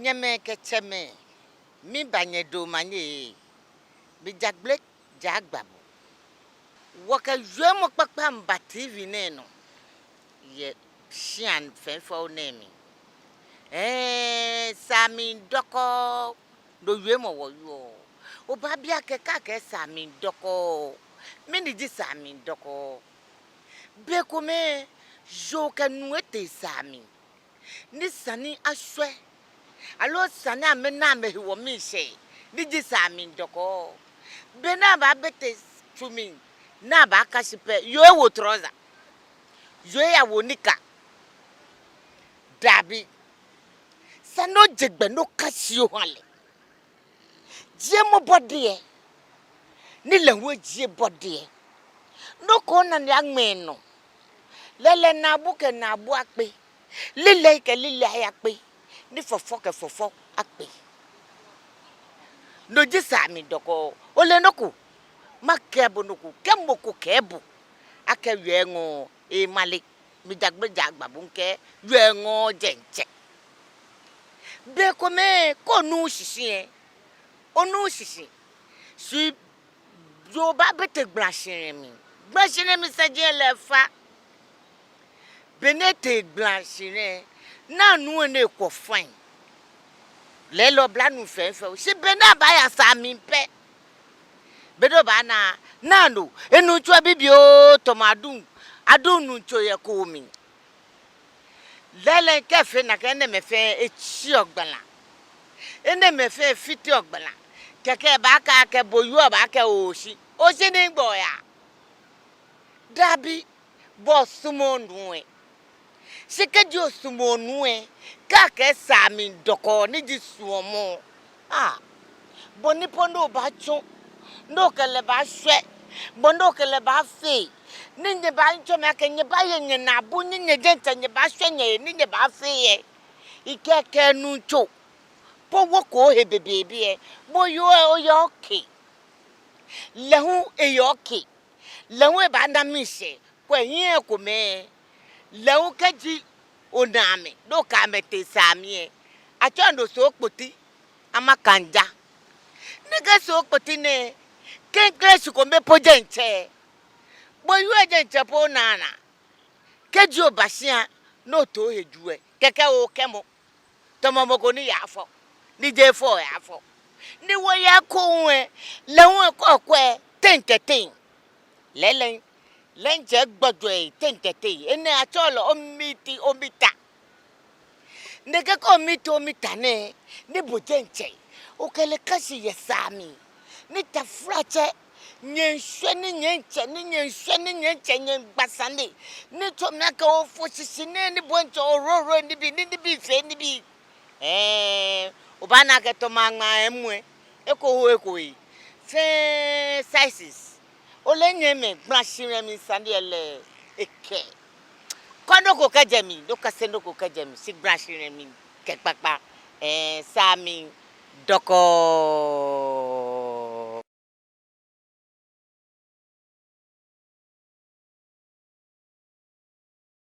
nyame kecheme mi banye do manye bi jagblek jagbabo waka jwemo kpakpa mba TV neno ye shian fenfo nemi Saa Mli Dɔkɔɔ do jwemo wo yo o ba bia ke ka ke Saa Mli Dɔkɔɔ mini di Saa Mli Dɔkɔɔ be kome jo ka nuete Saa Mli ni sani aswe alo sani amena me wo mi she di di Saa Mli Dɔkɔɔ be na ba bete tumi na ba kashipe yo wo trouser yo ya wo nika dabi sano jegbe no kasio hale je mo bodie ni lewo je bodie no ko na ya ngmeno lele na bu ke na bu akpe lele ke lele ayakpe ni fofo ke fofo akpe no je Saa Mli Dɔkɔɔ ole noku makebo noku kemoko kebo akewe ngo e mali mi jagbe jagbabo nke yengo jenche be kome ko nu sisi onu sisi si yo ba bete blanchire mi saje le fa benete blanchire na nu ene ko fine le lo bla nu fe si bena ba ya Saa Mli pe bedo ba na no enu chwa bibio tomadu adunu cho ye ko mi lele kefe na ke ne me fe echi ogbala ene me fe fiti ogbala keke ba ka ke boyu ba ke oshi ni gbo ya dabi bo sumonu e sikeji osumonu e ka ke Saa Mli Dɔkɔɔ ni di suomo boni pondo ba cho ndo kele ba hwe bondo kele ba fe ni nye ba ncho me ke nye ba ye nye na bu ni nye jenta nye ba hwe nye ni nye ba fe ye ikeke nu cho po wo ko he bebebe e bo yo o yo ke lehu e yo ke lehu e ba na mi se ko yin ko me lehu keji oname do ka mete Saa Mli e acho ndo so poti amakanja nige so poti ne kenkresu ko me pojenche boyu ejenche po nana keji obasia no to hejuwe keke o kemo tomo moko ni yafo ni je4 yafo ni wo ya ko we lewon ko kwe tentetin lelen lenje gbojo e tentetin ene acholo omita nige ko omita ne ni bojenche o kele kasi ye Saa Mli ni tafrache nyenhwe ni nyenche ni nyenhwe ni nyenche nyengbasane ni to meka o fosisi ni boncho ororo ni bi fe ni bi obana ke to mangma emwe eko yi fe sizes ole nyeme blanchire mi sande ele eke kono ko kajemi do kasendo ko kajemi si blanchire mi ke papa Saa Mli Dɔkɔɔ